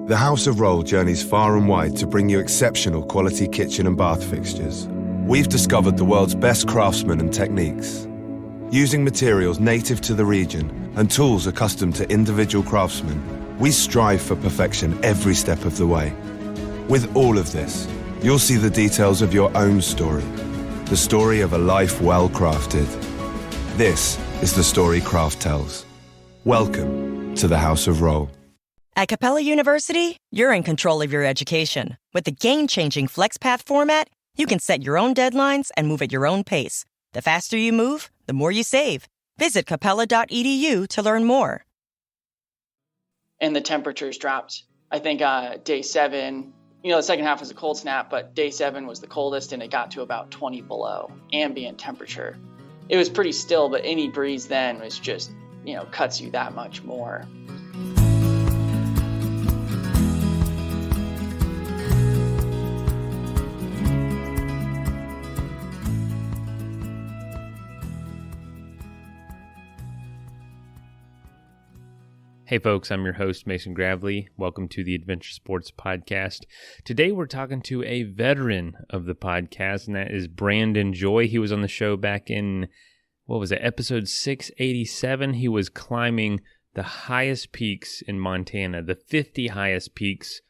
The House of Roll journeys far and wide to bring you exceptional quality kitchen and bath fixtures. We've discovered the world's best craftsmen and techniques. Using materials native to the region and tools accustomed to individual craftsmen, we strive for perfection every step of the way. With all of this, you'll see the details of your own story, the story of a life well crafted. This is the story Craft tells. Welcome to the House of Roll. At Capella University, you're in control of your education. With the game-changing FlexPath format, you can set your own deadlines and move at your own pace. The faster you move, the more you save. Visit capella.edu to learn more. And the temperatures dropped. I think day 7, the second half was a cold snap, but day 7 was the coldest, and it got to about 20 below ambient temperature. It was pretty still, but any breeze then was just, cuts you that much more. Hey folks, I'm your host, Mason Gravely. Welcome to the Adventure Sports Podcast. Today we're talking to a veteran of the podcast, and that is Branden Joy. He was on the show back in, episode 687. He was climbing the highest peaks in Montana, the 50 highest peaks,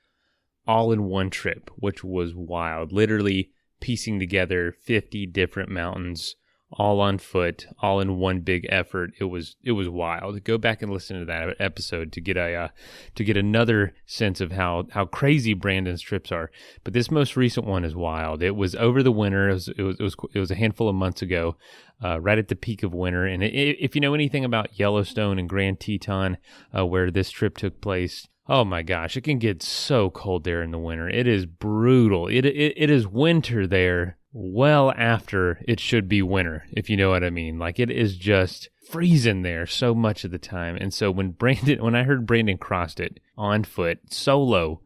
all in one trip, which was wild. Literally piecing together 50 different mountains, all on foot, all in one big effort. It was wild. Go back and listen to that episode to get another sense of how crazy Branden's trips are. But this most recent one is wild. It was over the winter. It was a handful of months ago, right at the peak of winter. And if you know anything about Yellowstone and Grand Teton, where this trip took place, oh my gosh, it can get so cold there in the winter. It is brutal. It is winter there well after it should be winter, if you know what I mean. Like, it is just freezing there so much of the time. And so when I heard Branden crossed it on foot, solo,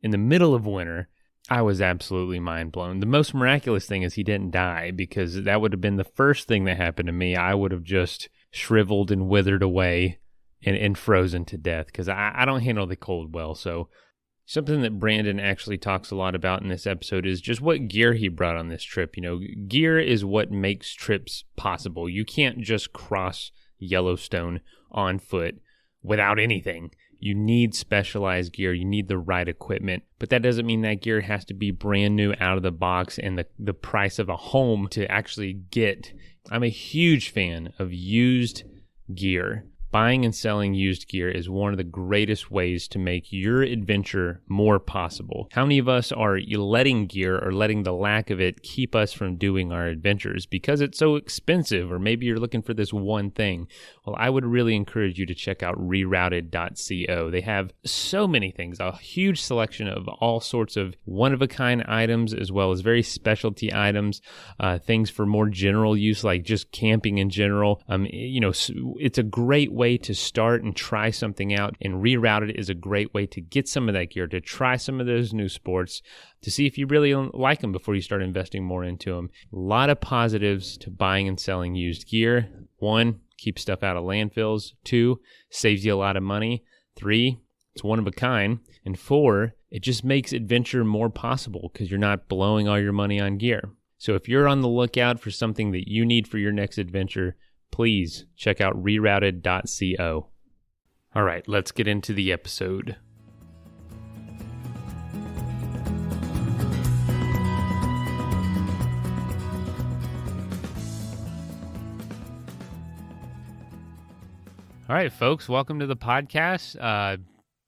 in the middle of winter, I was absolutely mind blown. The most miraculous thing is he didn't die, because that would have been the first thing that happened to me. I would have just shriveled and withered away and frozen to death, because I don't handle the cold well. So something that Branden actually talks a lot about in this episode is just what gear he brought on this trip. Gear is what makes trips possible. You can't just cross Yellowstone on foot without anything. You need specialized gear. You need the right equipment. But that doesn't mean that gear has to be brand new out of the box and the price of a home to actually get. I'm a huge fan of used gear. Buying and selling used gear is one of the greatest ways to make your adventure more possible. How many of us are letting gear, or letting the lack of it, keep us from doing our adventures because it's so expensive, or maybe you're looking for this one thing? Well, I would really encourage you to check out rerouted.co. They have so many things, a huge selection of all sorts of one-of-a-kind items, as well as very specialty items, things for more general use, like just camping in general. It's a great way to start and try something out, and Rerouted is a great way to get some of that gear, to try some of those new sports, to see if you really like them before you start investing more into them. A lot of positives to buying and selling used gear. 1, keeps stuff out of landfills. 2, saves you a lot of money. 3, it's one of a kind. And 4, it just makes adventure more possible because you're not blowing all your money on gear. So if you're on the lookout for something that you need for your next adventure, please check out rerouted.co. All right, let's get into the episode. All right, folks, welcome to the podcast.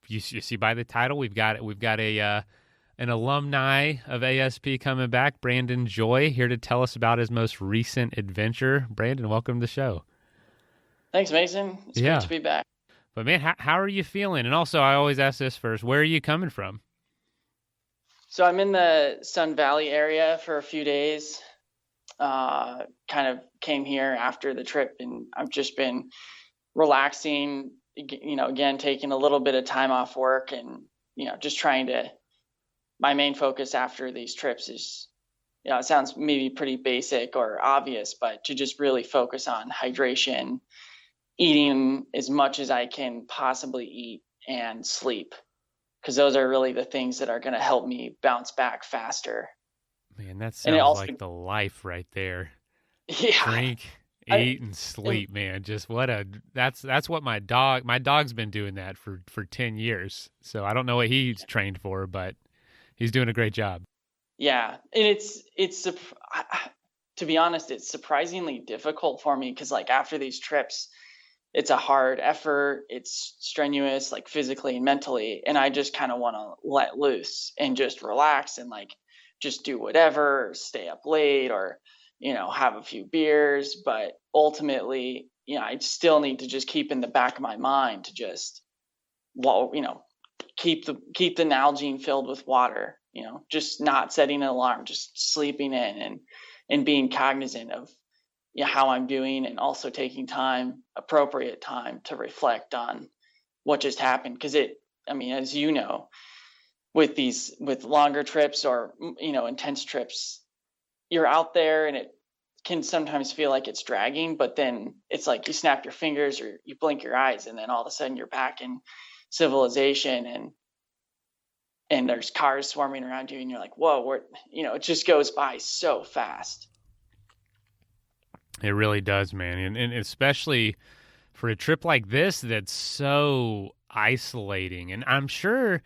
You see by the title, we've got an alumni of ASP coming back, Branden Joy, here to tell us about his most recent adventure. Branden, welcome to the show. Thanks, Mason. It's great to be back. But man, how are you feeling? And also, I always ask this first, where are you coming from? So I'm in the Sun Valley area for a few days. Kind of came here after the trip, and I've just been relaxing, again, taking a little bit of time off work, and, just trying to, my main focus after these trips is, it sounds maybe pretty basic or obvious, but to just really focus on hydration, eating as much as I can possibly eat, and sleep. because those are really the things that are going to help me bounce back faster. Man, that And it sounds also, like the life right there. yeah, Drink, eat, and sleep, man. Just that's what my dog's been doing that for 10 years. So I don't know what he's trained for, but he's doing a great job. yeah. And to be honest, it's surprisingly difficult for me because like after these trips, it's a hard effort. It's strenuous, like physically and mentally. And I just kind of want to let loose and just relax and like just do whatever, or stay up late or, have a few beers. But ultimately, I still need to just keep in the back of my mind to just, keep the Nalgene filled with water, just not setting an alarm, just sleeping in and being cognizant of how I'm doing, and also taking appropriate time to reflect on what just happened. Because as you know, with longer trips or, intense trips, you're out there and it can sometimes feel like it's dragging, but then it's like you snap your fingers or you blink your eyes and then all of a sudden you're back in civilization and there's cars swarming around you and you're like, whoa, it just goes by so fast. It really does, man. And especially for a trip like this that's so isolating. And I'm sure,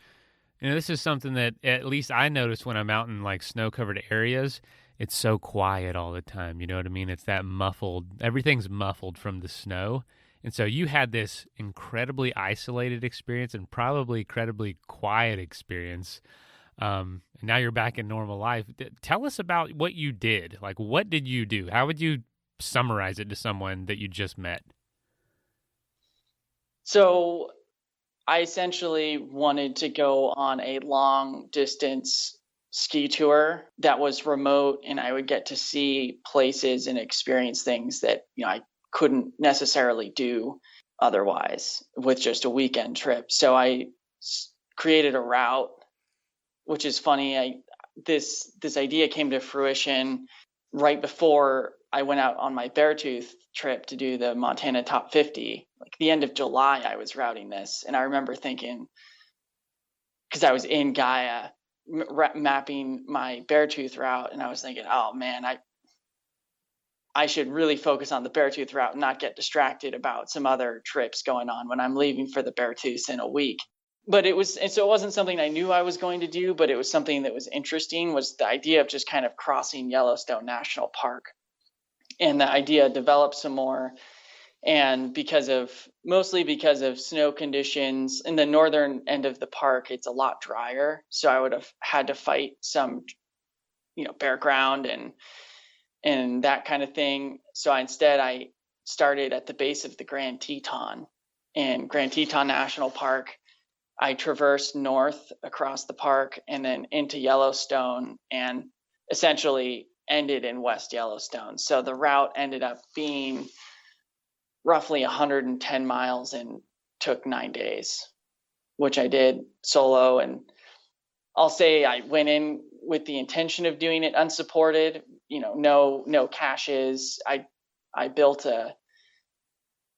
this is something that at least I notice when I'm out in like snow-covered areas. It's so quiet all the time. You know what I mean? It's that everything's muffled from the snow. And so you had this incredibly isolated experience and probably incredibly quiet experience. And now you're back in normal life. Tell us about what you did. Like, what did you do? How would you summarize it to someone that you just met? So I essentially wanted to go on a long distance ski tour that was remote, and I would get to see places and experience things that, I couldn't necessarily do otherwise with just a weekend trip. So I created a route, which is funny. This idea came to fruition right before I went out on my Beartooth trip to do the Montana Top 50. Like the end of July, I was routing this. And I remember thinking, because I was in Gaia mapping my Beartooth route, and I was thinking, oh man, I should really focus on the Beartooth route and not get distracted about some other trips going on when I'm leaving for the Beartooth in a week. But it wasn't something I knew I was going to do, but it was something that was interesting, was the idea of just kind of crossing Yellowstone National Park. And the idea developed some more. And mostly because of snow conditions in the northern end of the park, it's a lot drier. So I would have had to fight some, bare ground and that kind of thing. So instead I started at the base of the Grand Teton. In Grand Teton National Park, I traversed north across the park and then into Yellowstone and essentially ended in West Yellowstone. So the route ended up being roughly 110 miles and took 9 days, which I did solo. And I'll say I went in with the intention of doing it unsupported, no caches. I built a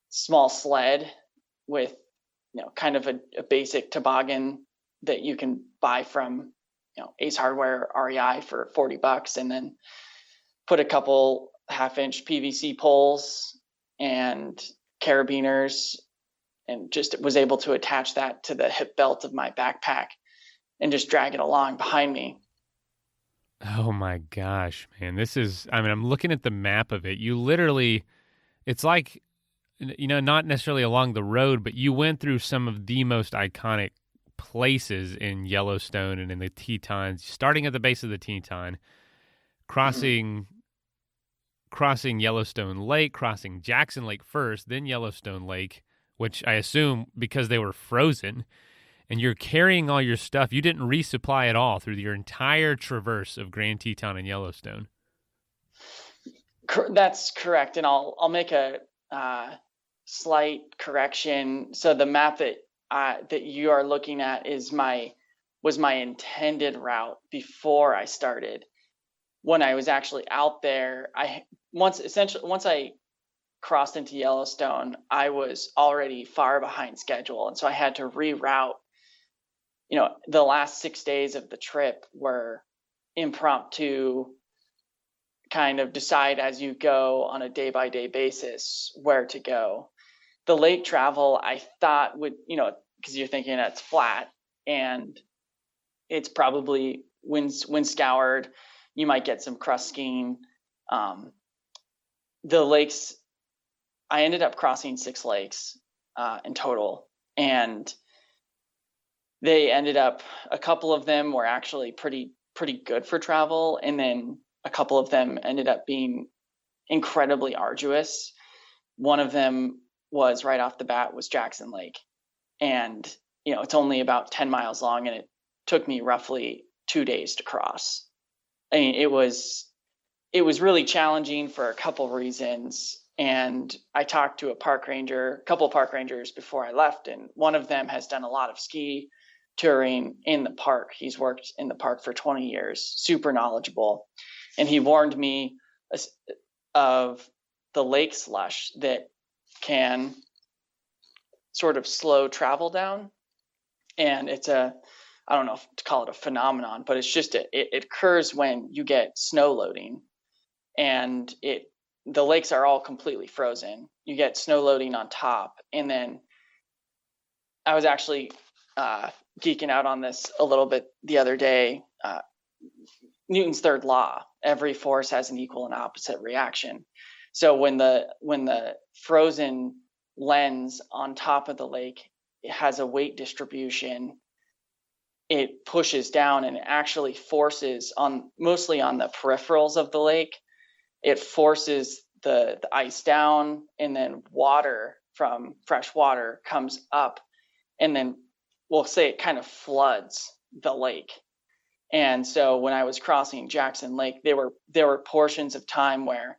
small sled with, kind of a basic toboggan that you can buy from, Ace Hardware REI for $40, and then put a couple 1/2-inch PVC poles and carabiners, and just was able to attach that to the hip belt of my backpack and just drag it along behind me. Oh my gosh, man. I'm looking at the map of it. You literally, it's like, not necessarily along the road, but you went through some of the most iconic places in Yellowstone and in the Tetons, starting at the base of the Teton, crossing Yellowstone Lake, crossing Jackson Lake first, then Yellowstone Lake, which I assume because they were frozen, and you're carrying all your stuff. You didn't resupply at all through your entire traverse of Grand Teton and Yellowstone. That's correct. And I'll make a slight correction. So the map that you are looking at was my intended route before I started. When I was actually out there, once I crossed into Yellowstone, I was already far behind schedule, and so I had to reroute the last 6 days of the trip were impromptu, kind of decide as you go on a day-by-day basis where to go. The lake travel, I thought would, because you're thinking it's flat and it's probably wind scoured. You might get some crust skiing. The lakes, I ended up crossing 6 lakes in total, and they ended up, a couple of them were actually pretty good for travel, and then a couple of them ended up being incredibly arduous. One of them was right off the bat was Jackson Lake, and it's only about 10 miles long, and it took me roughly 2 days to cross. I mean, it was really challenging for a couple reasons. And I talked to a couple of park rangers before I left, and one of them has done a lot of ski touring in the park. He's worked in the park for 20 years, super knowledgeable. And he warned me of the lake slush that can sort of slow travel down. And it's I don't know if to call it a phenomenon, but it's just, it occurs when you get snow loading, and the lakes are all completely frozen. You get snow loading on top. And then I was actually geeking out on this a little bit the other day. Newton's third law, every force has an equal and opposite reaction. So when the frozen lens on top of the lake, it has a weight distribution, it pushes down and it actually forces mostly on the peripherals of the lake. It forces the ice down, and then water from fresh water comes up, and then we'll say it kind of floods the lake. And so when I was crossing Jackson Lake, there were portions of time where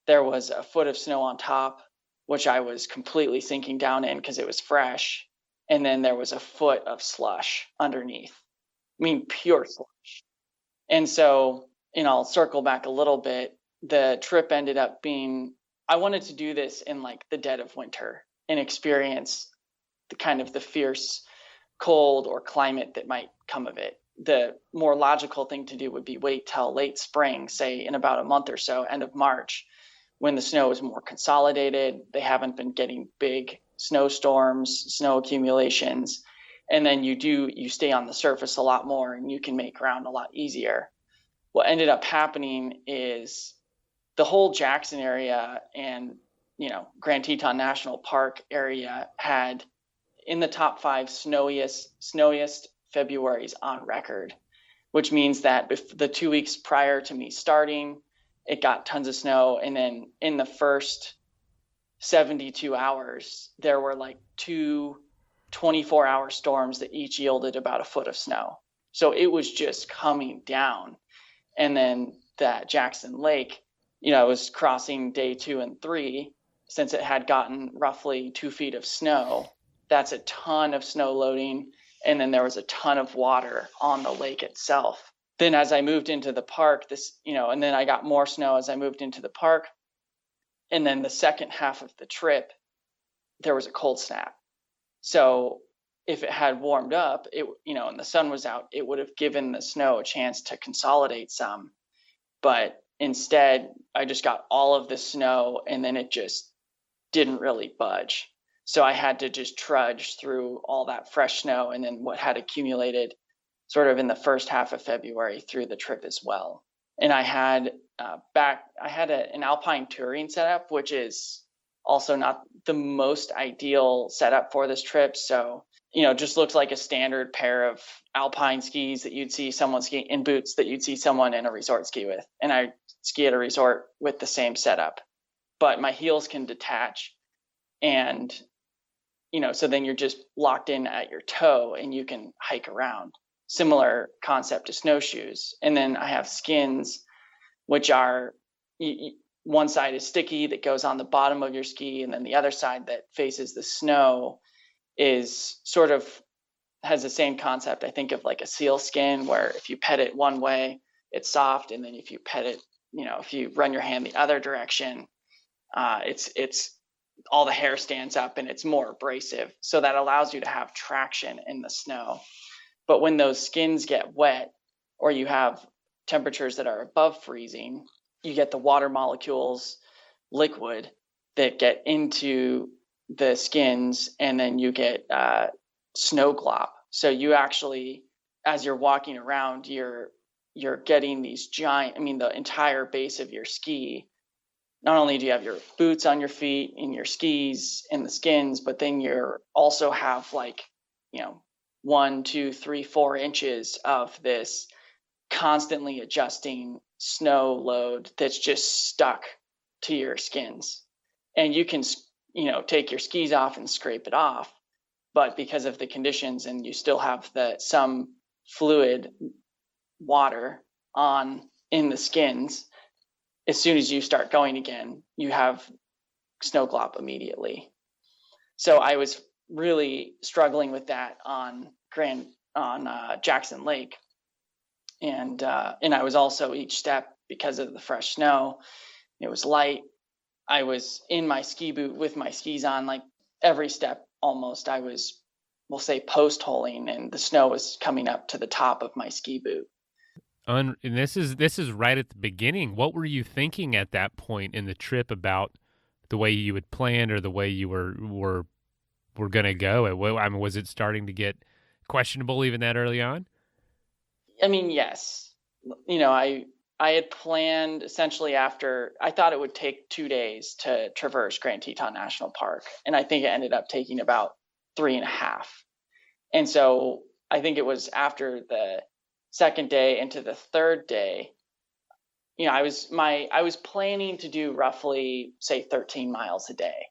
there was a foot of snow on top, which I was completely sinking down in because it was fresh. And then there was a foot of slush underneath. I mean, pure slush. And so, I'll circle back a little bit. The trip ended up being, I wanted to do this in like the dead of winter and experience the fierce cold or climate that might come of it. The more logical thing to do would be wait till late spring, say in about a month or so, end of March, when the snow is more consolidated. They haven't been getting big snowstorms, snow accumulations, and then you stay on the surface a lot more and you can make ground a lot easier. What ended up happening is the whole Jackson area and Grand Teton National Park area had in the top 5 snowiest Februaries on record, which means that the 2 weeks prior to me starting, it got tons of snow. And then in the first 72 hours, there were like 2 24-hour storms that each yielded about a foot of snow. So it was just coming down. And then that Jackson Lake, I was crossing day 2 and 3, since it had gotten roughly 2 feet of snow. That's a ton of snow loading. And then there was a ton of water on the lake itself. Then as I moved into the park, and then I got more snow as I moved into the park. And then the second half of the trip, there was a cold snap. So if it had warmed up, and the sun was out, it would have given the snow a chance to consolidate some. But instead, I just got all of the snow, and then it just didn't really budge. So I had to just trudge through all that fresh snow and then what had accumulated sort of in the first half of February through the trip as well. And I had an alpine touring setup, which is also not the most ideal setup for this trip. So, just looks like a standard pair of alpine skis that you'd see someone skiing in, boots that you'd see someone in a resort ski with. And I ski at a resort with the same setup, but my heels can detach. And, so then you're just locked in at your toe and you can hike around. Similar concept to snowshoes. And then I have skins, which are one side is sticky that goes on the bottom of your ski, and then the other side that faces the snow is sort of has the same concept. I think of like a seal skin, where if you pet it one way, it's soft, and then if you pet it, if you run your hand the other direction, it's all the hair stands up and it's more abrasive. So that allows you to have traction in the snow. But when those skins get wet, or you have temperatures that are above freezing, you get the water molecules, liquid, that get into the skins, and then you get snow glop. So you actually, as you're walking around, you're getting these giant, the entire base of your ski. Not only do you have your boots on your feet and your skis and the skins, but then you're also have 1, 2, 3, 4 inches of this constantly adjusting snow load that's just stuck to your skins. And you can, take your skis off and scrape it off, but because of the conditions, and you still have some fluid water in the skins, as soon as you start going again, you have snow glop immediately. So I was really struggling with that on Jackson Lake. And I was also each step, because of the fresh snow, it was light. I was in my ski boot with my skis on, like every step almost. I was, we'll say, post-holing, and the snow was coming up to the top of my ski boot. And this is right at the beginning. What were you thinking at that point in the trip about the way you had planned, or the way you were going to go? Was it starting to get questionable even that early on? Yes. I had planned essentially after, I thought it would take 2 days to traverse Grand Teton National Park. And I think it ended up taking about 3.5. And so I think it was after the second day into the third day, I was planning to do roughly, say, 13 miles a day.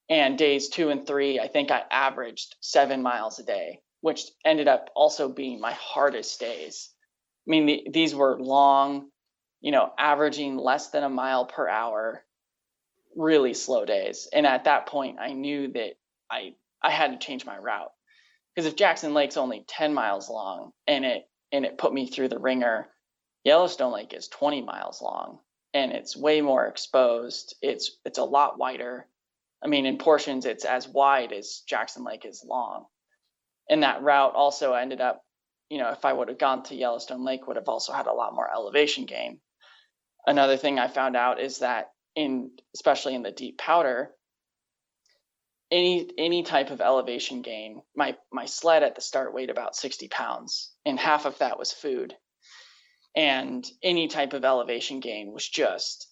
And days 2 and 3, I think I averaged 7 miles a day, which ended up also being my hardest days. These were long, averaging less than a mile per hour, really slow days. And at that point, I knew that I had to change my route, because if Jackson Lake's only 10 miles long and it put me through the ringer, Yellowstone Lake is 20 miles long, and it's way more exposed. It's a lot wider. In portions, it's as wide as Jackson Lake is long. And that route also ended up, if I would have gone to Yellowstone Lake, would have also had a lot more elevation gain. Another thing I found out is that especially in the deep powder, any type of elevation gain, my sled at the start weighed about 60 pounds, and half of that was food. And any type of elevation gain was just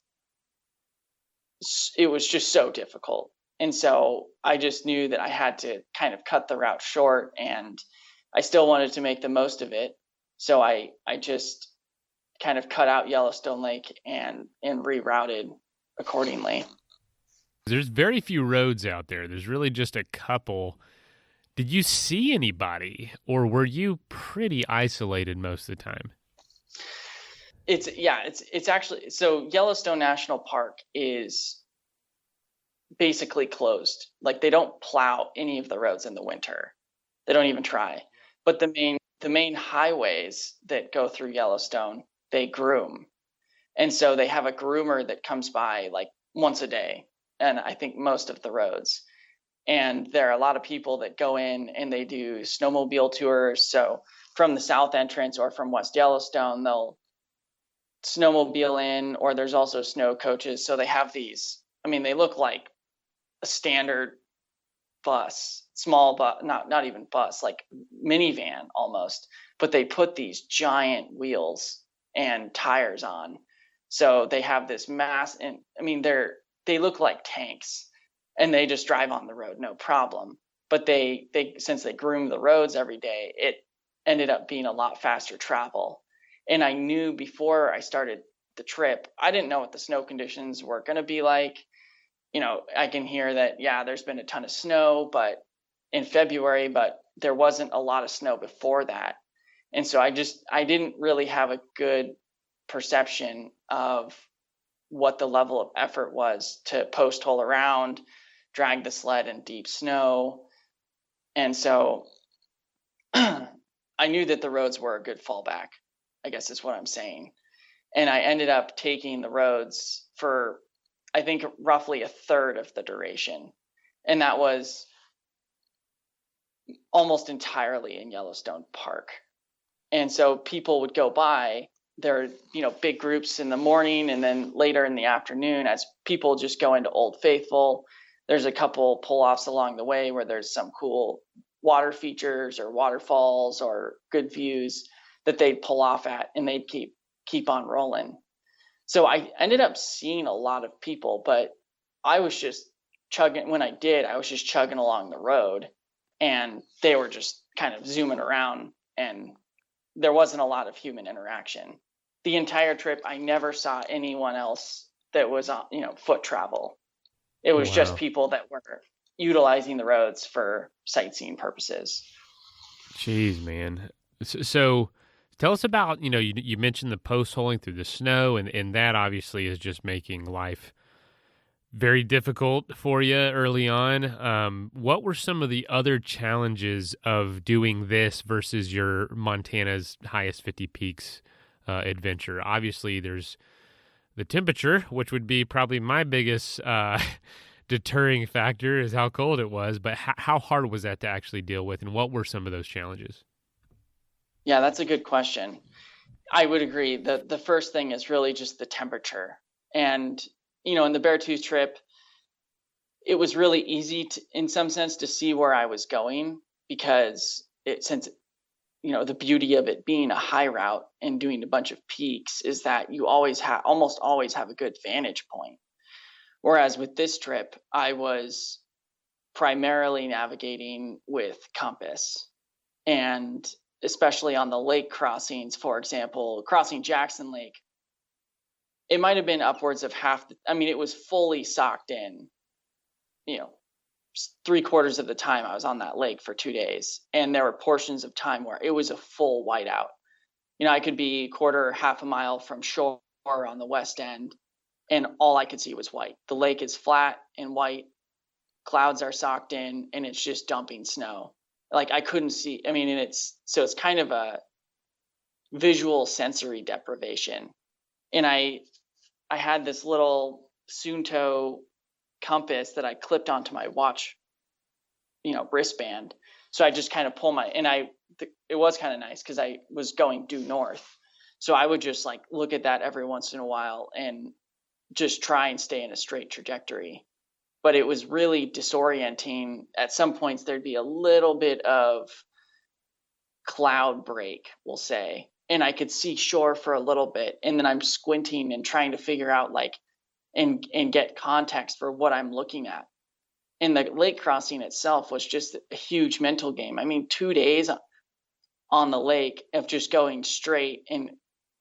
so difficult. And so I just knew that I had to kind of cut the route short, and I still wanted to make the most of it. So I just kind of cut out Yellowstone Lake and rerouted accordingly. There's very few roads out there. There's really just a couple. Did you see anybody, or were you pretty isolated most of the time? It's actually, so Yellowstone National Park is basically closed. Like, they don't plow any of the roads in the winter. They don't even try. But the main highways that go through Yellowstone, they groom. And so they have a groomer that comes by like once a day, and I think most of the roads. And there are a lot of people that go in and they do snowmobile tours. So from the south entrance or from West Yellowstone, they'll snowmobile in, or there's also snow coaches. So they have these, they look like a standard bus, small bus, not even bus, like minivan almost, but they put these giant wheels and tires on. So they have this mass, and they look like tanks, and they just drive on the road, no problem. But they since they groom the roads every day, it ended up being a lot faster travel. And I knew before I started the trip, I didn't know what the snow conditions were going to be like. I can hear that, there's been a ton of snow, but in February, but there wasn't a lot of snow before that. And so I didn't really have a good perception of what the level of effort was to post hole around, drag the sled in deep snow. And so I knew that the roads were a good fallback, I guess is what I'm saying. And I ended up taking the roads for, I think, roughly a third of the duration. And that was almost entirely in Yellowstone Park. And so people would go by, there are, big groups in the morning and then later in the afternoon as people just go into Old Faithful. There's a couple pull-offs along the way where there's some cool water features or waterfalls or good views that they'd pull off at, and they'd keep on rolling. So I ended up seeing a lot of people, but I was just chugging. When I did, I was just chugging along the road, and they were just kind of zooming around, and there wasn't a lot of human interaction. The entire trip, I never saw anyone else that was on, foot travel. It was just people that were utilizing the roads for sightseeing purposes. Jeez, man. So tell us about, you mentioned the post holing through the snow, and that obviously is just making life very difficult for you early on. What were some of the other challenges of doing this versus your Montana's highest 50 peaks adventure? Obviously, there's the temperature, which would be probably my biggest deterring factor, is how cold it was. But how hard was that to actually deal with, and what were some of those challenges? Yeah, that's a good question. I would agree that the first thing is really just the temperature. And, in the Beartooth trip, it was really easy in some sense to see where I was going, because since the beauty of it being a high route and doing a bunch of peaks is that you almost always have a good vantage point. Whereas with this trip, I was primarily navigating with compass, and especially on the lake crossings, for example, crossing Jackson Lake, it might have been upwards of it was fully socked in, 3/4 of the time I was on that lake for 2 days. And there were portions of time where it was a full whiteout. I could be half a mile from shore on the west end, and all I could see was white. The lake is flat and white, clouds are socked in, and it's just dumping snow. Like I couldn't see, and it's kind of a visual sensory deprivation. And I had this little Sunto compass that I clipped onto my watch, wristband. So I just kind of pull it was kind of nice because I was going due north. So I would just look at that every once in a while and just try and stay in a straight trajectory. But it was really disorienting. At some points, there'd be a little bit of cloud break, we'll say, and I could see shore for a little bit. And then I'm squinting and trying to figure out and get context for what I'm looking at. And the lake crossing itself was just a huge mental game. 2 days on the lake of just going straight and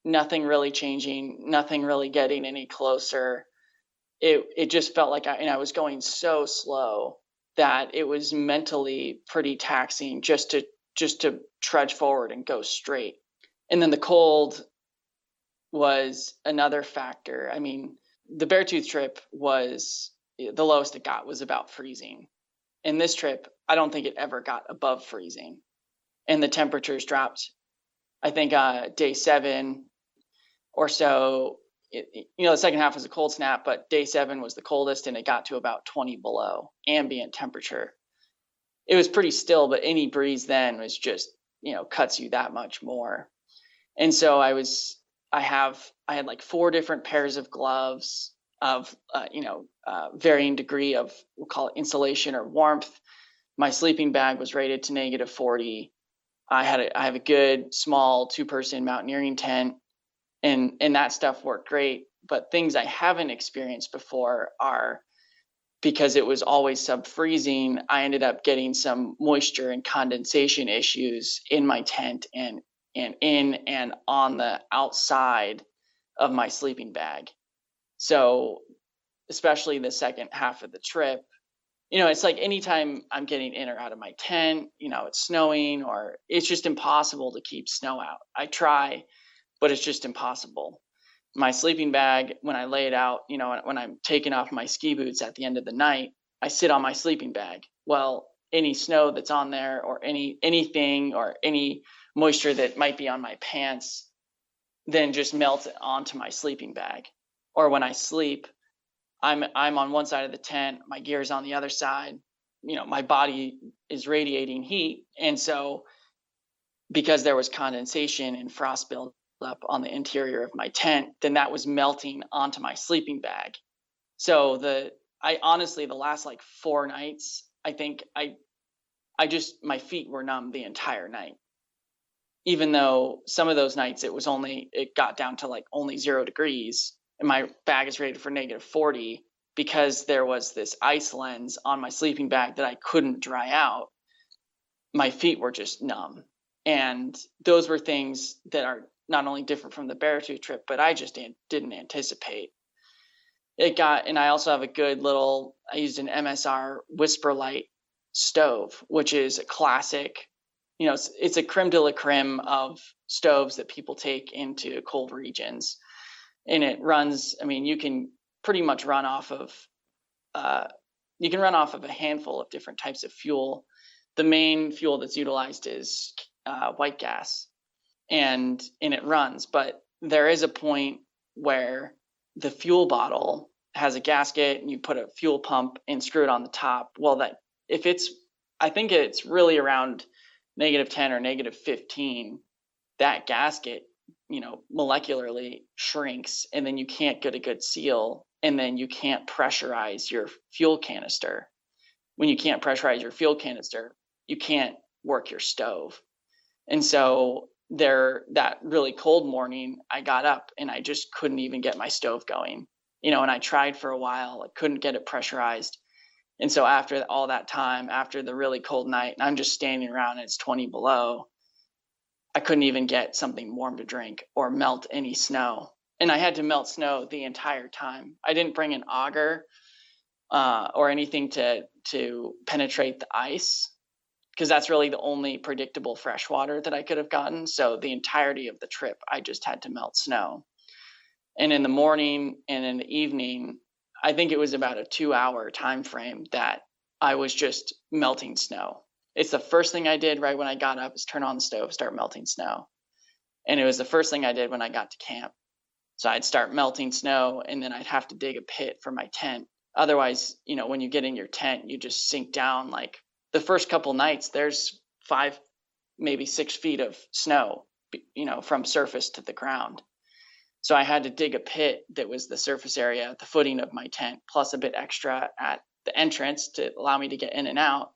nothing really changing, nothing really getting any closer. It just felt like I was going so slow that it was mentally pretty taxing just to trudge forward and go straight. And then the cold was another factor. The Beartooth trip was the lowest it got was about freezing. In this trip, I don't think it ever got above freezing. And the temperatures dropped, I think, day 7 or so. The second half was a cold snap, but day 7 was the coldest, and it got to about 20 below ambient temperature. It was pretty still, but any breeze then was just, cuts you that much more. And so I had 4 different pairs of gloves of, varying degree of, we'll call it insulation or warmth. My sleeping bag was rated to -40. I have a good small 2-person mountaineering tent, and that stuff worked great. But things I haven't experienced before are, because it was always sub-freezing, I ended up getting some moisture and condensation issues in my tent and in and on the outside of my sleeping bag. So especially the second half of the trip, it's like anytime I'm getting in or out of my tent, it's snowing, or it's just impossible to keep snow out. I try, but it's just impossible. My sleeping bag, when I lay it out, when I'm taking off my ski boots at the end of the night, I sit on my sleeping bag. Well, any snow that's on there, or anything, or any moisture that might be on my pants, then just melts onto my sleeping bag. Or when I sleep, I'm on one side of the tent, my gear's on the other side. my body is radiating heat. And so because there was condensation and frost buildup on the interior of my tent, then that was melting onto my sleeping bag. So I honestly, the last like 4 nights, I think my feet were numb the entire night. Even though some of those nights it got down to like only 0 degrees and my bag is rated for -40, because there was this ice lens on my sleeping bag that I couldn't dry out. My feet were just numb. And those were things that are not only different from the Beartooth trip, but I just didn't anticipate. And I also have I used an MSR Whisper Light stove, which is a classic, it's a creme de la creme of stoves that people take into cold regions. And it runs, you can pretty much run off of a handful of different types of fuel. The main fuel that's utilized is white gas, and it runs. But there is a point where the fuel bottle has a gasket and you put a fuel pump and screw it on the top. Well, I think it's really around -10 or -15, that gasket, molecularly shrinks, and then you can't get a good seal, and then you can't pressurize your fuel canister. When you can't pressurize your fuel canister, you can't work your stove. And so that really cold morning, I got up and I just couldn't even get my stove going, and I tried for a while. I couldn't get it pressurized. And so after all that time, after the really cold night, and I'm just standing around and it's 20 below, I couldn't even get something warm to drink or melt any snow. And I had to melt snow the entire time. I didn't bring an auger or anything to penetrate the ice, because that's really the only predictable fresh water that I could have gotten. So the entirety of the trip, I just had to melt snow. And in the morning and in the evening, I think it was about a 2-hour time frame that I was just melting snow. It's the first thing I did right when I got up is turn on the stove, start melting snow. And it was the first thing I did when I got to camp. So I'd start melting snow, and then I'd have to dig a pit for my tent. Otherwise, when you get in your tent, you just sink down. Like the first couple nights, there's 5, maybe 6 feet of snow, from surface to the ground. So I had to dig a pit that was the surface area at the footing of my tent, plus a bit extra at the entrance to allow me to get in and out.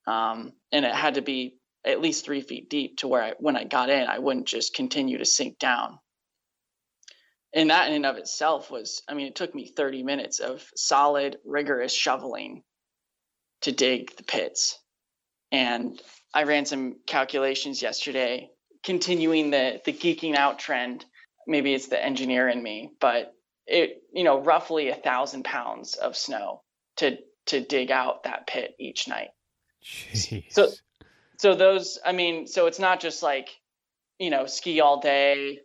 And it had to be at least 3 feet deep to where when I got in, I wouldn't just continue to sink down. And that in and of itself it took me 30 minutes of solid, rigorous shoveling to dig the pits. And I ran some calculations yesterday, continuing the geeking out trend. Maybe it's the engineer in me, but roughly 1,000 pounds of snow to dig out that pit each night. Jeez. So those, so it's not just like, ski all day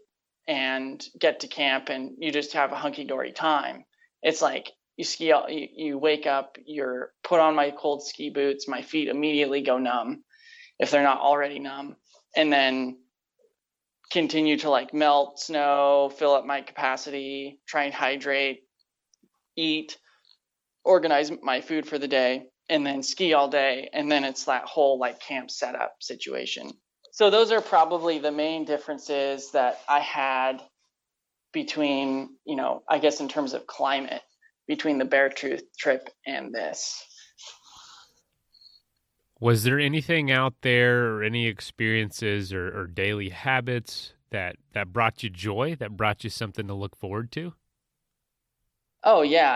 and get to camp and you just have a hunky-dory time. It's like you wake up, you're put on my cold ski boots, my feet immediately go numb if they're not already numb, and then continue to like melt snow, fill up my capacity, try and hydrate, eat, organize my food for the day, and then ski all day. And then it's that whole like camp setup situation. So those are probably the main differences that I had between, I guess in terms of climate, between the Beartooth trip and this. Was there anything out there or any experiences or daily habits that brought you joy, that brought you something to look forward to? Oh yeah.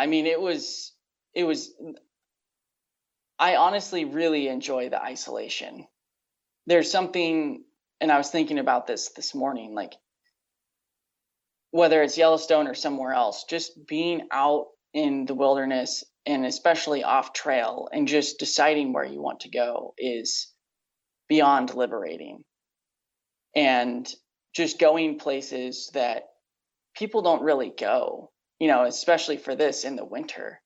I honestly really enjoy the isolation. There's something, and I was thinking about this morning, like whether it's Yellowstone or somewhere else, just being out in the wilderness and especially off trail and just deciding where you want to go is beyond liberating. And just going places that people don't really go, especially for this in the winter.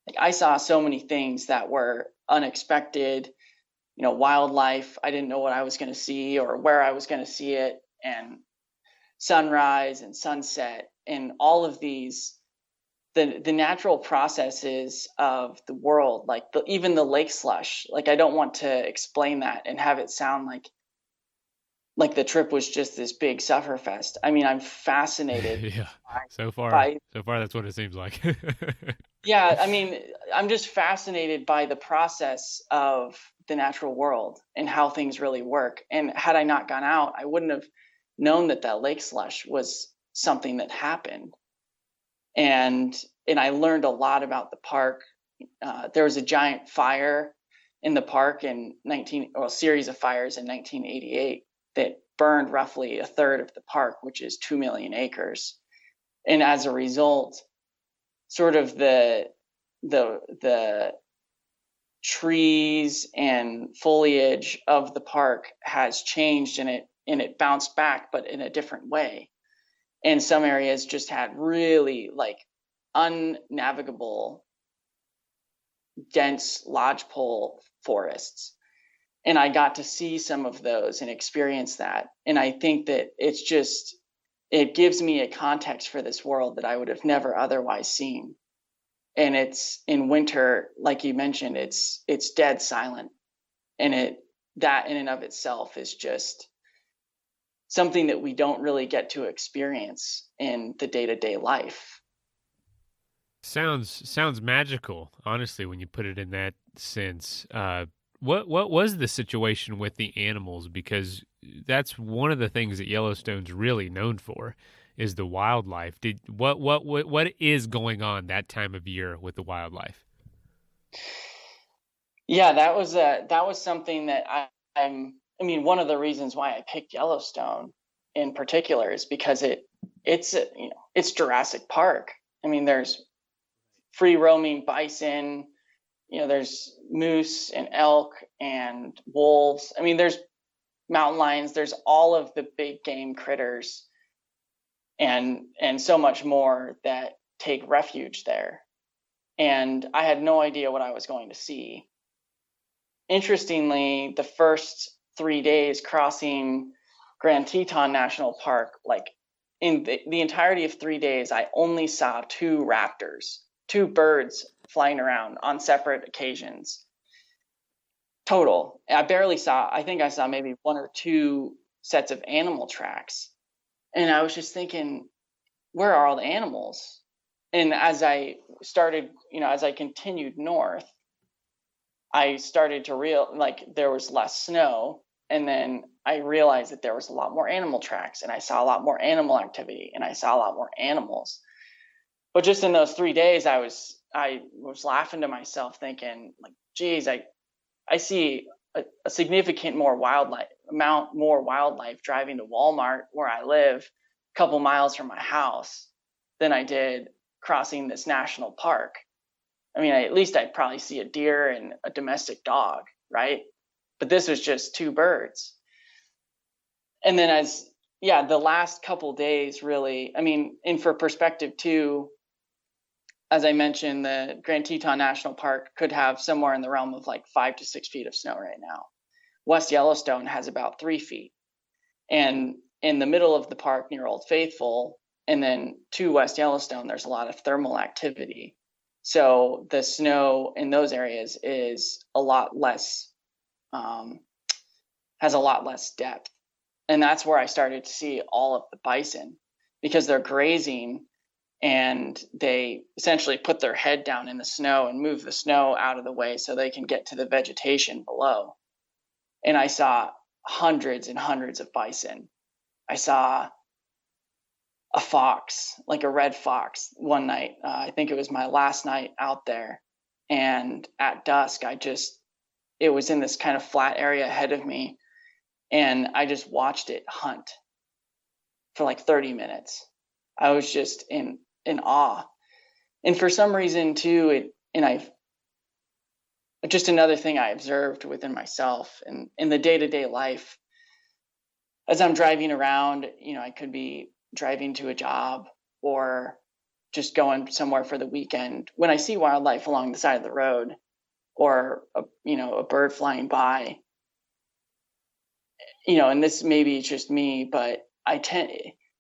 Like I saw so many things that were unexpected, wildlife. I didn't know what I was going to see or where I was going to see it, and sunrise and sunset and all of these the natural processes of the world, like even the lake slush, like I don't want to explain that and have it sound like the trip was just this big sufferfest. I mean, I'm fascinated Yeah. by, So far, by that's what it seems like. yeah, I mean, I'm just fascinated by the process of the natural world and how things really work. And had I not gone out, I wouldn't have known that lake slush was something that happened. And I learned a lot about the park. There was a giant fire in the park series of fires in 1988 that burned roughly a third of the park, which is 2 million acres. And as a result, sort of the trees and foliage of the park has changed, and it bounced back, but in a different way. And some areas just had really like unnavigable, dense lodgepole forests. And I got to see some of those and experience that. And I think that it gives me a context for this world that I would have never otherwise seen. And it's in winter, like you mentioned, it's dead silent. And that in and of itself is just something that we don't really get to experience in the day-to-day life. Sounds magical, honestly, when you put it in that sense. What was the situation with the animals? Because that's one of the things that Yellowstone's really known for, is the wildlife. What is going on that time of year with the wildlife? Yeah, that was something that I mean, one of the reasons why I picked Yellowstone in particular is because it's Jurassic Park. I mean, there's free roaming bison, there's moose and elk and wolves. I mean, there's mountain lions, there's all of the big game critters and so much more that take refuge there. And I had no idea what I was going to see. Interestingly, the first 3 days crossing Grand Teton National Park, like in the entirety of 3 days, I only saw two birds flying around on separate occasions. Total. I think I saw maybe one or two sets of animal tracks. And I was just thinking, where are all the animals? And as I continued north, I started to there was less snow. And then I realized that there was a lot more animal tracks, and I saw a lot more animal activity, and I saw a lot more animals. But just in those 3 days, I was laughing to myself, thinking, like, geez, I see a significant amount more wildlife driving to Walmart where I live, a couple miles from my house, than I did crossing this national park. I mean, at least I'd probably see a deer and a domestic dog, right? But this was just two birds. And then the last couple days really, I mean, and for perspective too, as I mentioned, the Grand Teton National Park could have somewhere in the realm of like 5 to 6 feet of snow right now. West Yellowstone has about 3 feet. And in the middle of the park near Old Faithful, and then to West Yellowstone, there's a lot of thermal activity. So the snow in those areas is a lot less, has a lot less depth. And that's where I started to see all of the bison, because they're grazing and they essentially put their head down in the snow and move the snow out of the way so they can get to the vegetation below. And I saw hundreds and hundreds of bison. I saw a fox, like a red fox, one night. I think it was my last night out there. And at dusk, it was in this kind of flat area ahead of me. And I just watched it hunt for like 30 minutes. I was just in awe. And for some reason too, just another thing I observed within myself and in the day-to-day life, as I'm driving around, I could be driving to a job or just going somewhere for the weekend. When I see wildlife along the side of the road or a bird flying by, and this maybe it's just me, but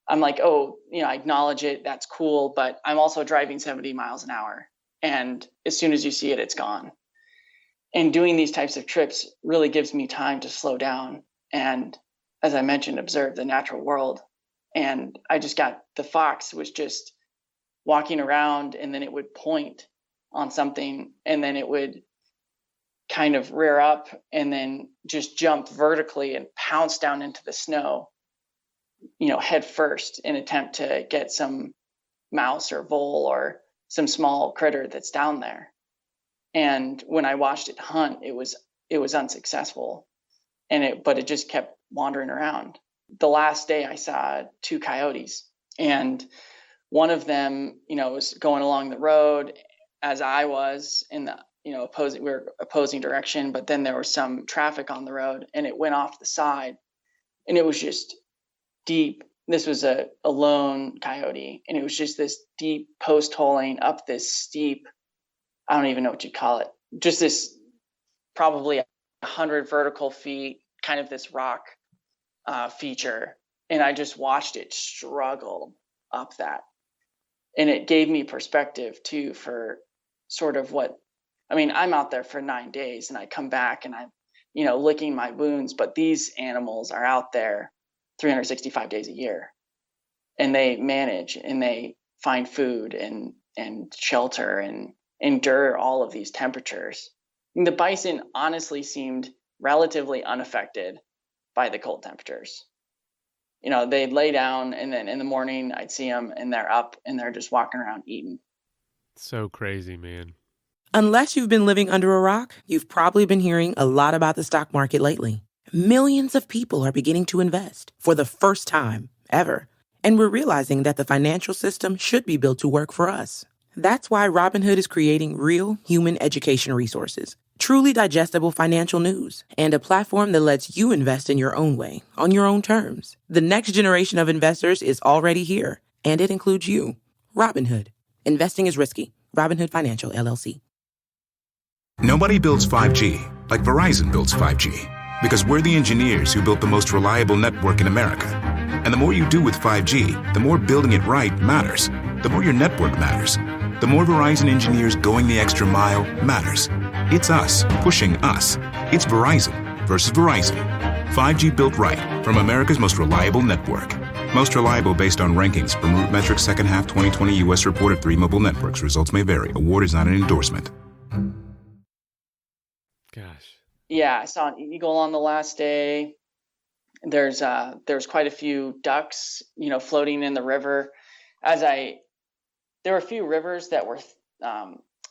I'm like, oh, I acknowledge it. That's cool. But I'm also driving 70 miles an hour. And as soon as you see it, it's gone. And doing these types of trips really gives me time to slow down and, as I mentioned, observe the natural world. And I just got, the fox was just walking around, and then it would point on something, and then it would kind of rear up and then just jump vertically and pounce down into the snow, head first, in attempt to get some mouse or vole or some small critter that's down there. And when I watched it hunt, it was unsuccessful, but it just kept wandering around. The last day I saw 2 coyotes, and one of them, was going along the road as I was in the, opposing direction, but then there was some traffic on the road, and it went off the side, and it was just deep. This was a lone coyote, and it was just this deep post holing up this steep, I don't even know what you call it, just this probably 100 vertical feet, kind of this rock feature. And I just watched it struggle up that. And it gave me perspective too for sort of I'm out there for 9 days, and I come back and I'm, licking my wounds, but these animals are out there 365 days a year, and they manage and they find food and shelter and endure all of these temperatures. And the bison honestly seemed relatively unaffected by the cold temperatures. They'd lay down, and then in the morning I'd see them, and they're up and they're just walking around eating. So crazy, man. Unless you've been living under a rock, you've probably been hearing a lot about the stock market lately. Millions of people are beginning to invest for the first time ever. And we're realizing that the financial system should be built to work for us. That's why Robinhood is creating real human education resources, truly digestible financial news, and a platform that lets you invest in your own way, on your own terms. The next generation of investors is already here, and it includes you. Robinhood. Investing is risky. Robinhood Financial, LLC. Nobody builds 5G like Verizon builds 5G, because we're the engineers who built the most reliable network in America. And the more you do with 5G, the more building it right matters. The more your network matters. The more Verizon engineers going the extra mile matters. It's us pushing us. It's Verizon versus Verizon. 5G built right from America's most reliable network. Most reliable based on rankings from Root Metrics second half 2020 U.S. report of 3 mobile networks. Results may vary. Award is not an endorsement. Gosh. Yeah, I saw an eagle on the last day. There's quite a few ducks, floating in the river. There were a few rivers that were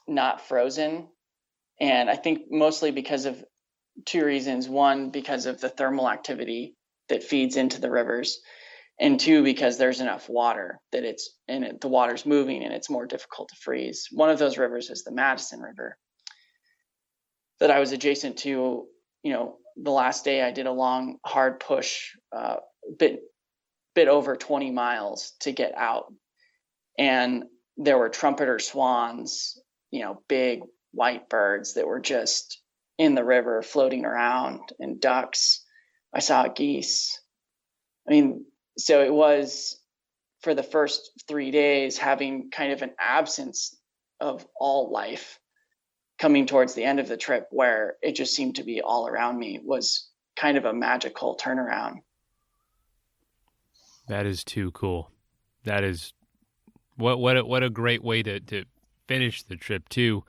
not frozen, and I think mostly because of 2 reasons. 1, because of the thermal activity that feeds into the rivers, and 2, because there's enough water that the water's moving and it's more difficult to freeze. One of those rivers is the Madison River that I was adjacent to. The last day I did a long, hard push, bit over 20 miles to get out. And there were trumpeter swans, big white birds that were just in the river floating around, and ducks. I saw geese. So it was, for the first 3 days, having kind of an absence of all life, coming towards the end of the trip where it just seemed to be all around me, was kind of a magical turnaround. That is too cool. That is what a great way to finish the trip too.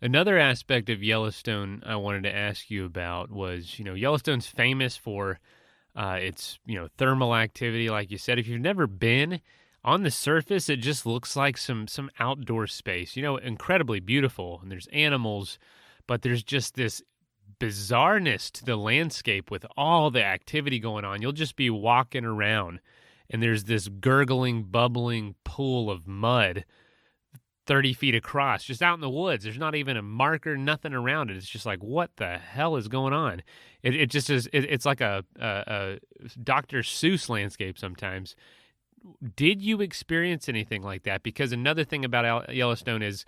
Another aspect of Yellowstone I wanted to ask you about was, Yellowstone's famous for its, thermal activity. Like you said, if you've never been, on the surface, it just looks like some outdoor space, incredibly beautiful. And there's animals, but there's just this bizarreness to the landscape with all the activity going on. You'll just be walking around, and there's this gurgling, bubbling pool of mud 30 feet across, just out in the woods. There's not even a marker, nothing around it. It's just like, what the hell is going on? It just is. It's like a Dr. Seuss landscape sometimes. Did you experience anything like that? Because another thing about Yellowstone is,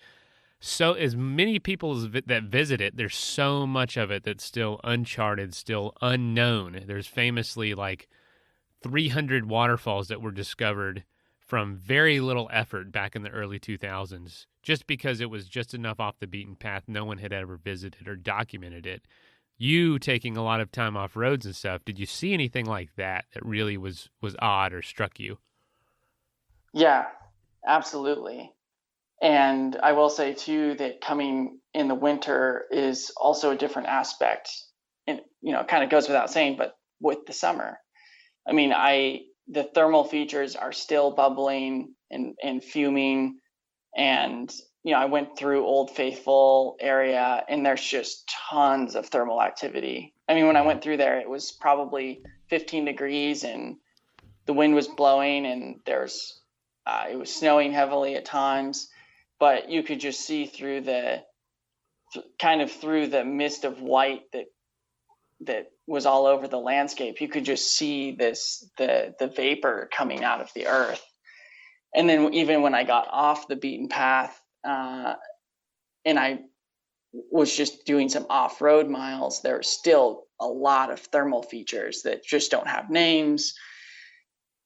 so as many people that visit it, there's so much of it that's still uncharted, still unknown. There's famously like 300 waterfalls that were discovered from very little effort back in the early 2000s, just because it was just enough off the beaten path. No one had ever visited or documented it. You taking a lot of time off roads and stuff, did you see anything like that that really was odd or struck you? Yeah, absolutely. And I will say too that coming in the winter is also a different aspect. And, it kind of goes without saying, but with the summer, I mean, the thermal features are still bubbling and fuming. And, I went through Old Faithful area and there's just tons of thermal activity. I mean, when I went through there, it was probably 15 degrees and the wind was blowing and it was snowing heavily at times, but you could just see through through the mist of white that was all over the landscape. You could just see the vapor coming out of the earth. And then even when I got off the beaten path, and I was just doing some off-road miles, there's still a lot of thermal features that just don't have names.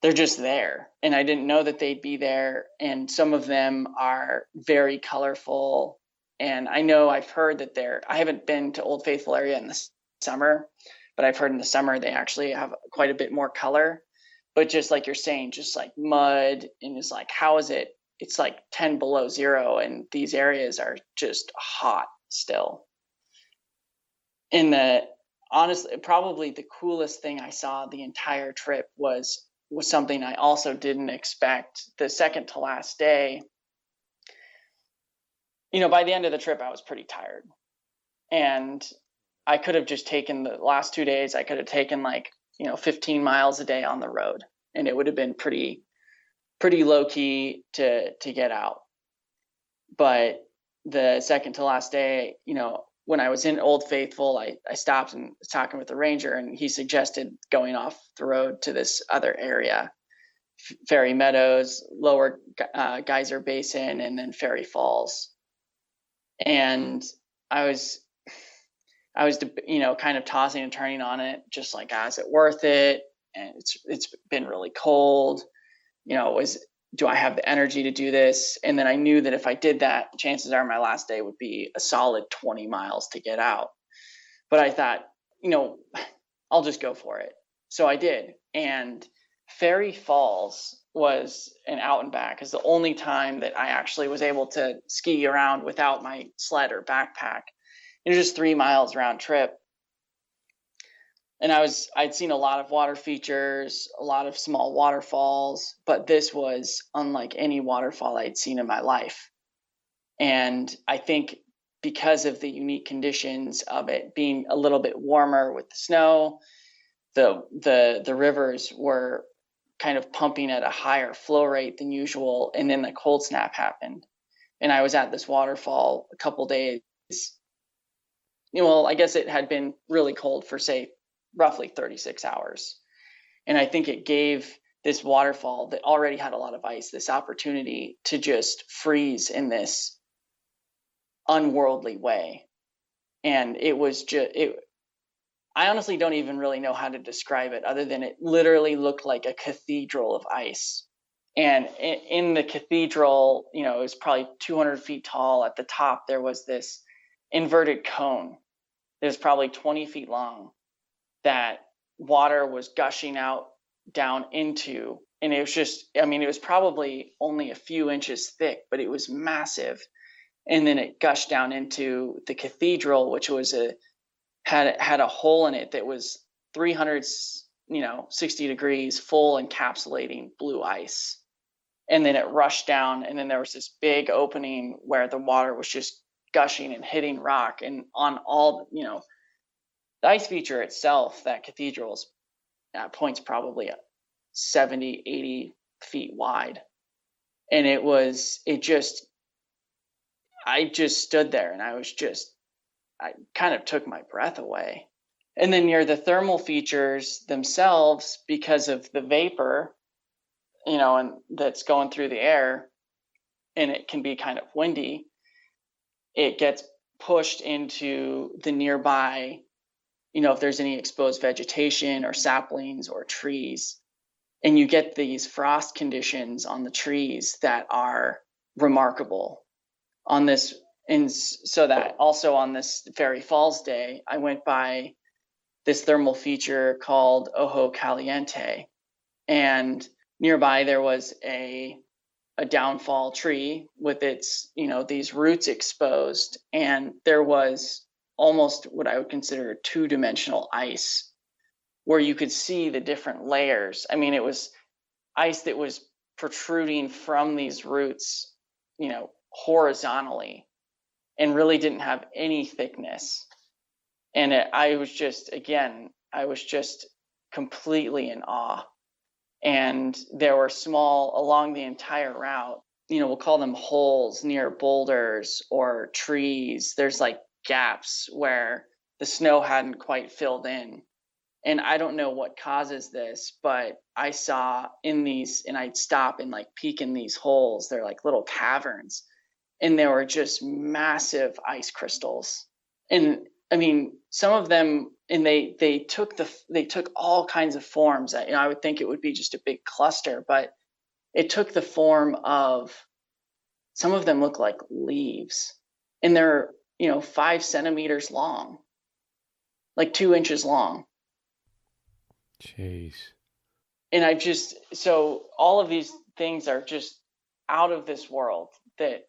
They're just there. And I didn't know that they'd be there. And some of them are very colorful. And I've heard that I haven't been to Old Faithful area in the summer, but I've heard in the summer they actually have quite a bit more color. But just like you're saying, just like mud, and it's like, how is it? It's like 10 below zero, and these areas are just hot still. Honestly, probably the coolest thing I saw the entire trip was something I also didn't expect. The second to last day, by the end of the trip, I was pretty tired, and I could have just taken the last 2 days. I could have taken 15 miles a day on the road, and it would have been pretty low key to get out. But the second to last day, when I was in Old Faithful, I stopped and was talking with the ranger, and he suggested going off the road to this other area, Fairy Meadows, Lower Geyser Basin, and then Fairy Falls. And I was, kind of tossing and turning on it, just like, is it worth it? And it's been really cold. Do I have the energy to do this? And then I knew that if I did that, chances are my last day would be a solid 20 miles to get out. But I thought, I'll just go for it. So I did. And Fairy Falls was an out and back. It's the only time that I actually was able to ski around without my sled or backpack. It was just 3 miles round trip. And I'd seen a lot of water features, a lot of small waterfalls, but this was unlike any waterfall I'd seen in my life. And I think because of the unique conditions of it being a little bit warmer with the snow, the rivers were kind of pumping at a higher flow rate than usual. And then the cold snap happened. And I was at this waterfall a couple days. I guess it had been really cold for, say, roughly 36 hours. And I think it gave this waterfall that already had a lot of ice this opportunity to just freeze in this unworldly way. And it was I honestly don't even really know how to describe it other than it literally looked like a cathedral of ice. And in the cathedral, it was probably 200 feet tall. At the top, there was this inverted cone that was probably 20 feet long that water was gushing out down into. And it was it was probably only a few inches thick, but it was massive. And then it gushed down into the cathedral, which was had a hole in it that was 360 degrees, full encapsulating blue ice. And then it rushed down, and then there was this big opening where the water was just gushing and hitting rock. And on all, the ice feature itself, that cathedral is at points probably 70, 80 feet wide. And I just stood there, and I kind of took my breath away. And then near the thermal features themselves, because of the vapor, and that's going through the air, and it can be kind of windy, it gets pushed into the nearby, if there's any exposed vegetation or saplings or trees. And you get these frost conditions on the trees that are remarkable on this. And so that also on this Fairy Falls day, I went by this thermal feature called Ojo Caliente. And nearby there was a downfall tree with its, these roots exposed. And there was almost what I would consider two-dimensional ice where you could see the different layers. I mean, it was ice that was protruding from these roots, horizontally, and really didn't have any thickness. And I was just completely in awe. And there were small, along the entire route, we'll call them holes near boulders or trees. There's like gaps where the snow hadn't quite filled in. And I don't know what causes this, but I saw in these, and I'd stop and like peek in these holes. They're like little caverns, and there were just massive ice crystals. And I mean, some of them, and they took all kinds of forms. I would think it would be just a big cluster, but it took the form of, some of them look like leaves, and they're 5 centimeters long, like 2 inches long. Jeez. And so all of these things are just out of this world that,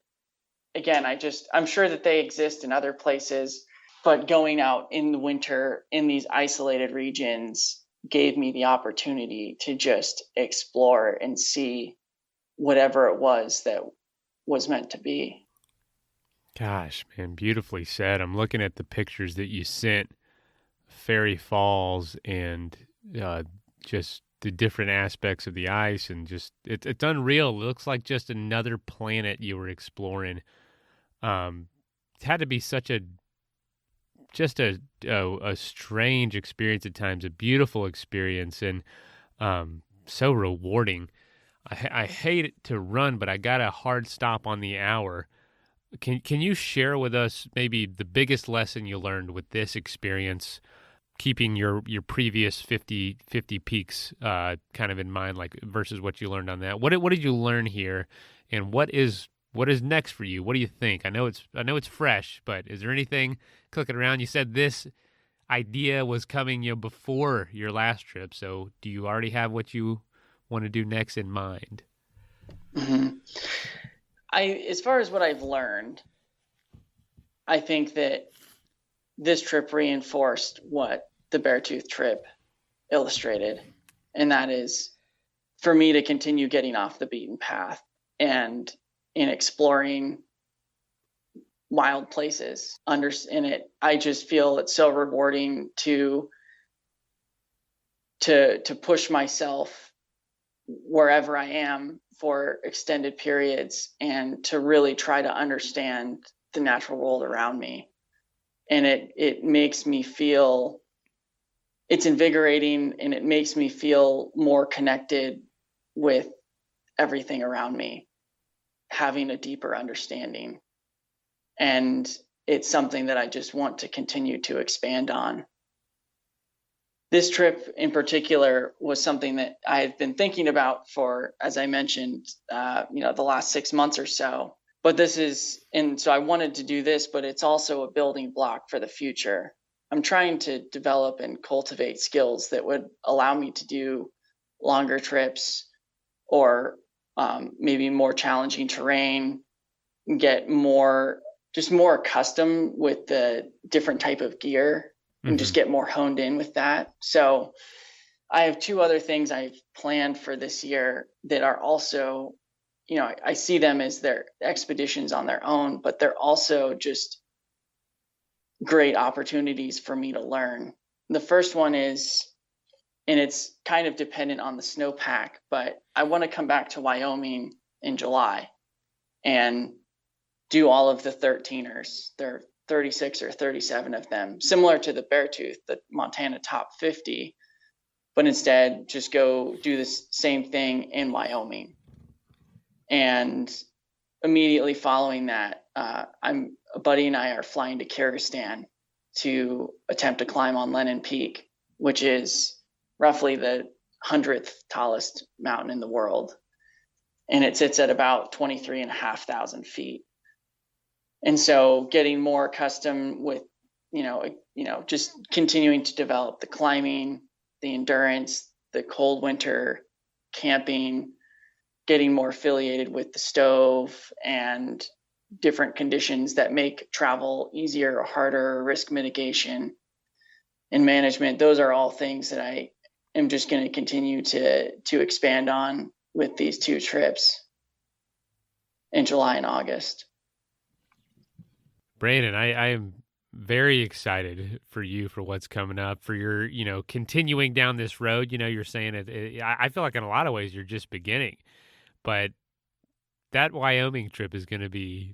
again, I'm sure that they exist in other places, but going out in the winter in these isolated regions gave me the opportunity to just explore and see whatever it was that was meant to be. Gosh, man, beautifully said. I'm looking at the pictures that you sent, Fairy Falls, and just the different aspects of the ice, and just it's unreal. It looks like just another planet you were exploring. It had to be such a strange experience at times, a beautiful experience, and so rewarding. I hate it to run, but I got a hard stop on the hour. Can you share with us maybe the biggest lesson you learned with this experience, keeping your previous 50 peaks kind of in mind, like versus what you learned on that? What did you learn here, and what is next for you? What do you think? I know it's fresh, but is there anything clicking around? You said this idea was coming before your last trip, so do you already have what you want to do next in mind? Mm-hmm. As far as what I've learned, I think that this trip reinforced what the Beartooth trip illustrated, and that is for me to continue getting off the beaten path and in exploring wild places. In it, I just feel it's so rewarding to push myself wherever I am for extended periods and to really try to understand the natural world around me. And it makes me feel, it's invigorating, and it makes me feel more connected with everything around me, having a deeper understanding. And it's something that I just want to continue to expand on. This trip in particular was something that I've been thinking about for, as I mentioned, the last 6 months or so. But so I wanted to do this, but it's also a building block for the future. I'm trying to develop and cultivate skills that would allow me to do longer trips or maybe more challenging terrain, get more accustomed with the different type of gear and just get more honed in with that. So I have 2 other things I've planned for this year that are also, I see them as their expeditions on their own, but they're also just great opportunities for me to learn. The first one is, and it's kind of dependent on the snowpack, but I want to come back to Wyoming in July and do all of the 13ers. There are 36 or 37 of them, similar to the Beartooth, the Montana Top 50, but instead just go do this same thing in Wyoming. And immediately following that, a buddy and I are flying to Kyrgyzstan to attempt to climb on Lenin Peak, which is roughly the 100th tallest mountain in the world. And it sits at about 23,500 feet. And so getting more accustomed with, just continuing to develop the climbing, the endurance, the cold winter camping, getting more affiliated with the stove and different conditions that make travel easier or harder, risk mitigation and management. Those are all things that I am just going to continue to expand on with these 2 trips in July and August. Branden, I am very excited for you for what's coming up, for your, continuing down this road. You're saying I feel like in a lot of ways you're just beginning, but that Wyoming trip is going to be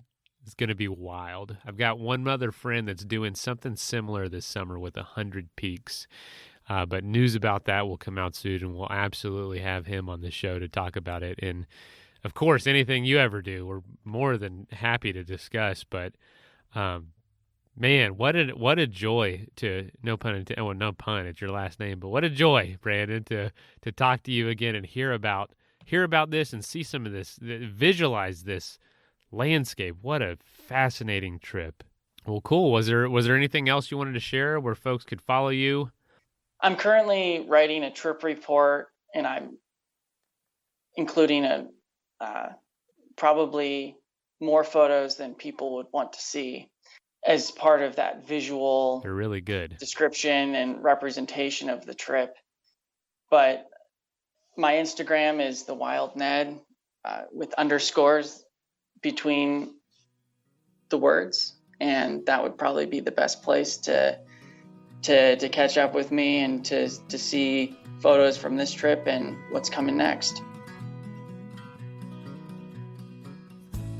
wild. I've got one other friend that's doing something similar this summer with 100 peaks. But news about that will come out soon, and we'll absolutely have him on the show to talk about it. And, of course, anything you ever do, we're more than happy to discuss. But, man, what a joy to, no pun intended, well, no pun, it's your last name, but what a joy, Branden, to talk to you again and hear about this and see some of this, visualize this landscape. What a fascinating trip. Well, cool. Was there anything else you wanted to share where folks could follow you? I'm currently writing a trip report, and I'm including probably more photos than people would want to see as part of that visual They're really good description and representation of the trip. But my Instagram is the Wild Ned with underscores between the words, and that would probably be the best place to catch up with me and to see photos from this trip and what's coming next.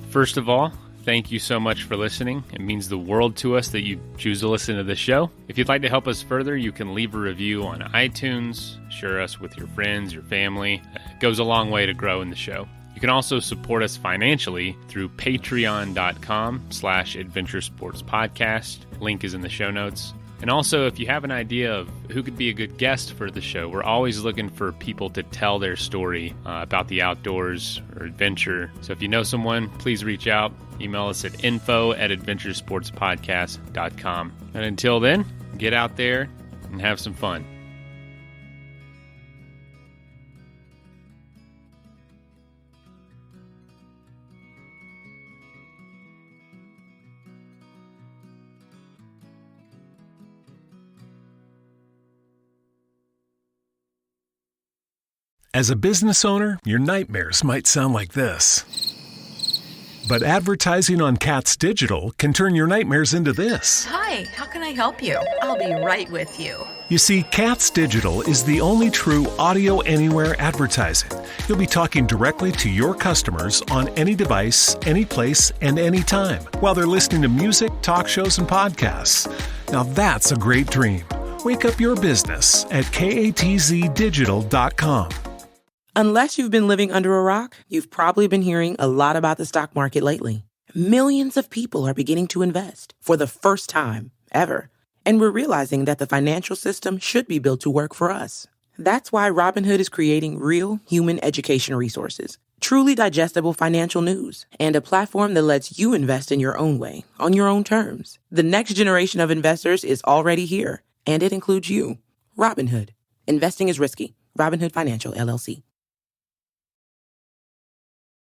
First of all, thank you so much for listening. It means the world to us that you choose to listen to this show. If you'd like to help us further, you can leave a review on iTunes, share us with your friends, your family. It goes a long way to grow in the show. You can also support us financially through patreon.com/adventuresportspodcast. Link is in the show notes. And also, if you have an idea of who could be a good guest for the show, we're always looking for people to tell their story about the outdoors or adventure. So if you know someone, please reach out. Email us at info@adventuresportspodcast.com. And until then, get out there and have some fun. As a business owner, your nightmares might sound like this. But advertising on Katz Digital can turn your nightmares into this. Hi, how can I help you? I'll be right with you. You see, Katz Digital is the only true audio anywhere advertising. You'll be talking directly to your customers on any device, any place, and any time, while they're listening to music, talk shows, and podcasts. Now that's a great dream. Wake up your business at katzdigital.com. Unless you've been living under a rock, you've probably been hearing a lot about the stock market lately. Millions of people are beginning to invest for the first time ever. And we're realizing that the financial system should be built to work for us. That's why Robinhood is creating real human education resources, truly digestible financial news, and a platform that lets you invest in your own way, on your own terms. The next generation of investors is already here, and it includes you. Robinhood. Investing is risky. Robinhood Financial, LLC.